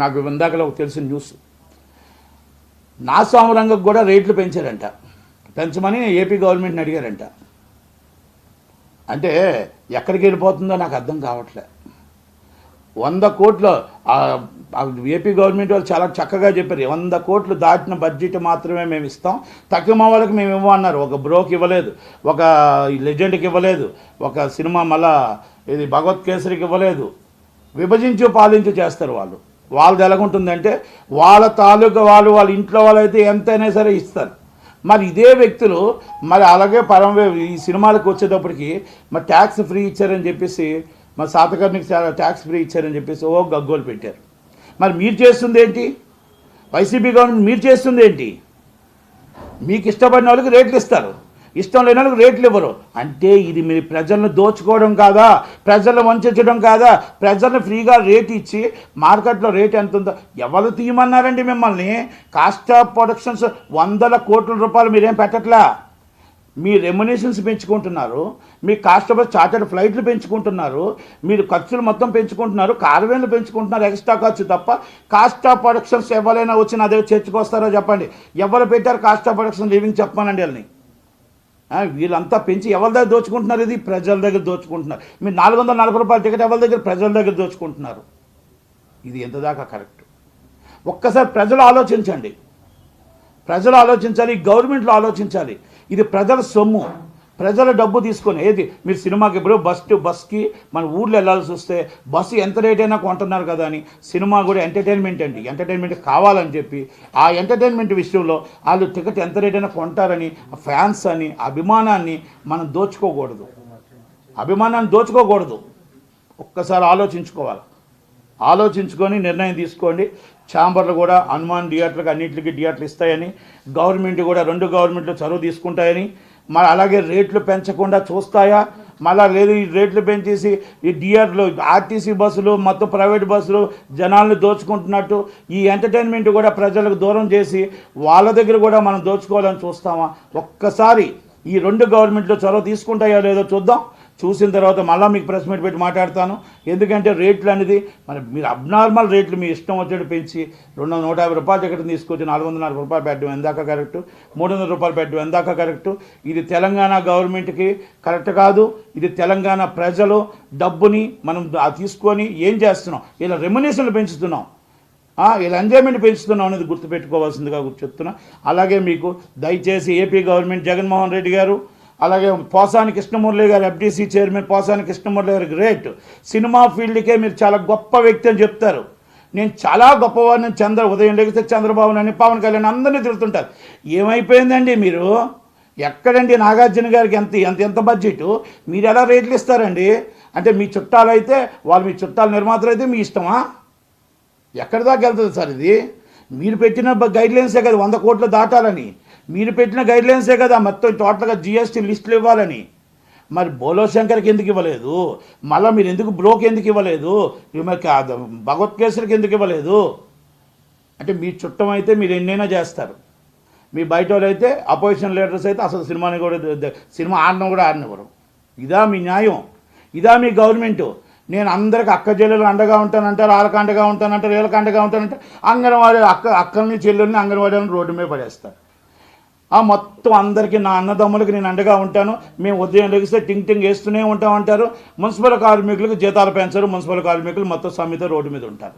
నాకు ఇందాకలో తెలిసిన న్యూస్. నాసామరంగకు కూడా రేట్లు పెంచారంట, పెంచమని ఏపీ గవర్నమెంట్ని అడిగారంట. అంటే ఎక్కడికి వెళ్ళిపోతుందో నాకు అర్థం కావట్లే. 100 కోట్లు ఏపీ గవర్నమెంట్ వాళ్ళు చాలా చక్కగా చెప్పారు. 100 కోట్లు దాటిన బడ్జెట్ మాత్రమే మేము ఇస్తాం, తక్కువ వాళ్ళకి మేము ఇవ్వమన్నారు. ఒక బ్రోకి ఇవ్వలేదు, ఒక లెజెండ్కి ఇవ్వలేదు, ఒక సినిమా మళ్ళా ఇది భగవత్ కేసరికి ఇవ్వలేదు. విభజించు పాలించు చేస్తారు వాళ్ళు. వాళ్ళది ఎలాగుంటుందంటే వాళ్ళ తాలూకా వాళ్ళ ఇంట్లో వాళ్ళైతే ఎంతైనా సరే ఇస్తారు. మరి ఇదే వ్యక్తులు మరి అలాగే ఈ సినిమాలకు వచ్చేటప్పటికి మరి ట్యాక్స్ ఫ్రీ ఇచ్చారని చెప్పేసి, మరి శాతకర్ణికి ట్యాక్స్ ఫ్రీ ఇచ్చారని చెప్పేసి గగ్గోలు పెట్టారు. మరి మీరు చేస్తుంది ఏంటి? వైసీపీ గవర్నమెంట్ మీరు చేస్తుంది ఏంటి? మీకు ఇష్టపడిన వాళ్ళకి రేట్లు ఇస్తారు, ఇష్టం లేని వాళ్ళకి రేట్లు ఇవ్వరు. అంటే ఇది మీరు ప్రజలను దోచుకోవడం కాదా? ప్రజలను వంచడం కాదా? ప్రజలను ఫ్రీగా రేట్ ఇచ్చి మార్కెట్లో రేట్ ఎంత ఉందో ఎవరు తీయమన్నారండి మిమ్మల్ని? కాస్ట్ ఆఫ్ ప్రొడక్షన్స్ 100 కోట్ల రూపాయలు మీరేం పెట్టట్లా. మీ రెమ్యునేషన్స్ పెంచుకుంటున్నారు, మీ కాస్ట్ ఆఫ్ చార్టర్డ్ ఫ్లైట్లు పెంచుకుంటున్నారు, మీరు ఖర్చులు మొత్తం పెంచుకుంటున్నారు, కార్వేన్లు పెంచుకుంటున్నారు, ఎక్స్ట్రా ఖర్చు తప్ప కాస్ట్ ఆఫ్ ప్రొడక్షన్స్ ఎవరైనా వచ్చి నా దగ్గర చర్చకొస్తారో చెప్పండి. ఎవరు పెట్టారు కాస్ట్ ఆఫ్ ప్రొడక్షన్ లివింగ్ చెప్పానండి వాళ్ళని. వీళ్ళంతా పెంచి ఎవరి దగ్గర దోచుకుంటున్నారు? ఇది ప్రజల దగ్గర దోచుకుంటున్నారు. మీరు 440 రూపాయల టికెట్ ఎవరి దగ్గర? ప్రజల దగ్గర దోచుకుంటున్నారు. ఇది ఎంతదాకా కరెక్ట్? ఒక్కసారి ప్రజలు ఆలోచించండి, ప్రజలు ఆలోచించాలి, గవర్నమెంట్లో ఆలోచించాలి. ఇది ప్రజల సొమ్ము, ప్రజల డబ్బు తీసుకొని ఏది మీరు సినిమాకి ఇప్పుడు బస్కి మన ఊర్లో వెళ్ళాల్సి వస్తే బస్సు ఎంత రేట్ అయినా కొంటున్నారు కదా అని, సినిమా కూడా ఎంటర్టైన్మెంట్ అండి, ఎంటర్టైన్మెంట్ కావాలని చెప్పి ఆ ఎంటర్టైన్మెంట్ విషయంలో వాళ్ళు టికెట్ ఎంత రేట్ అయినా కొంటారని ఫ్యాన్స్ అని అభిమానాన్ని మనం దోచుకోకూడదు, అభిమానాన్ని దోచుకోకూడదు. ఒక్కసారి ఆలోచించుకోవాలి, ఆలోచించుకొని నిర్ణయం తీసుకోండి. ఛాంబర్లు కూడా హనుమాన్ థియేటర్లకు అన్నింటికి థియేటర్లు ఇస్తాయని, గవర్నమెంట్ కూడా 2 గవర్నమెంట్లు చొరవ తీసుకుంటాయని, మరి అలాగే రేట్లు పెంచకుండా చూస్తాయా? మళ్ళీ లేదు ఈ రేట్లు పెంచేసి ఈ థియేటర్లు ఆర్టీసీ బస్సులు మొత్తం ప్రైవేట్ బస్సులు జనాలను దోచుకుంటున్నట్టు ఈ ఎంటర్టైన్మెంట్ కూడా ప్రజలకు దూరం చేసి వాళ్ళ దగ్గర కూడా మనం దోచుకోవాలని చూస్తామా? ఒక్కసారి ఈ 2 గవర్నమెంట్లు చొరవ తీసుకుంటాయో లేదో చూద్దాం. చూసిన తర్వాత మళ్ళీ మీకు ప్రెస్ మీట్ పెట్టి మాట్లాడతాను. ఎందుకంటే రేట్లు అనేది మరి మీరు అబ్నార్మల్ రేట్లు మీ ఇష్టం వచ్చేట్టు పెంచి 150 రూపాయల టికెట్ తీసుకొచ్చి 440 రూపాయలు పెట్టడం ఎందాక కరెక్టు, 300 రూపాయలు పెట్టడం ఎందాక కరెక్టు? ఇది తెలంగాణ గవర్నమెంట్కి కరెక్ట్ కాదు. ఇది తెలంగాణ ప్రజలు డబ్బుని మనం తీసుకొని ఏం చేస్తున్నాం? ఇలా రెమ్యునేషన్లు పెంచుతున్నాం, ఇలా ఎంజాయ్మెంట్ పెంచుతున్నాం అనేది గుర్తుపెట్టుకోవాల్సిందిగా చెప్తున్నా. అలాగే మీకు దయచేసి ఏపీ గవర్నమెంట్ జగన్మోహన్ రెడ్డి గారు, అలాగే పోసాని కృష్ణమురళి గారు ఎఫ్డీసీ చైర్మన్ పోసాని కృష్ణమురళి గారు గ్రేట్. సినిమా ఫీల్డ్కే మీరు చాలా గొప్ప వ్యక్తి అని చెప్తారు. నేను చాలా గొప్పవాడిని, ఉదయం లేగితే చంద్రబాబు అని పవన్ కళ్యాణ్ అందరినీ తిడుతుంటారు. ఏమైపోయిందండి మీరు? ఎక్కడండి నాగార్జున గారికి ఎంత బడ్జెట్? మీరు ఎలా రేట్లు ఇస్తారండి? అంటే మీ చుట్టాలు అయితే వాళ్ళు, మీ చుట్టాల నిర్మాతలు అయితే మీ ఇష్టమా? ఎక్కడి దాకా వెళ్తుంది సార్ ఇది? మీరు పెట్టిన గైడ్లైన్సే కదా 100 కోట్లు దాటాలని, మీరు పెట్టిన గైడ్లైన్సే కదా మొత్తం టోటల్గా జిఎస్టీ లిస్టులు ఇవ్వాలని. మరి బోలో శంకర్కి ఎందుకు ఇవ్వలేదు? మళ్ళీ మీరు ఎందుకు బ్రోకి ఎందుకు ఇవ్వలేదు? భగవత్ కేసరికి ఎందుకు ఇవ్వలేదు? అంటే మీ చుట్టం అయితే మీరు ఎన్నైనా చేస్తారు, మీ బయట వాళ్ళు అయితే అపోజిషన్ లీడర్స్ అయితే అసలు సినిమా ఆడడం కూడా ఆడనివ్వరు. ఇదా మీ న్యాయం? ఇదా మీ గవర్నమెంటు? నేను అందరికి అక్క చెల్లెలు అండగా ఉంటానంటారు, వాళ్ళకి అండగా ఉంటానంటారు, వీళ్ళకి అండగా ఉంటానంటారు. అంగన్వాడీ అక్కల్ని చెల్లెల్ని అంగన్వాడీలను రోడ్డు మీద పడేస్తారు. మొత్తం అందరికీ నా అన్నదమ్ములకి నేను అండగా ఉంటాను, మేము ఉదయం లెగిస్తే టింగ్ వేస్తూనే ఉంటామంటారు. మున్సిపల్ కార్మికులకు జీతాలు పెంచరు, మున్సిపల్ కార్మికులు మొత్తం సమ్మెతో రోడ్డు మీద ఉంటారు.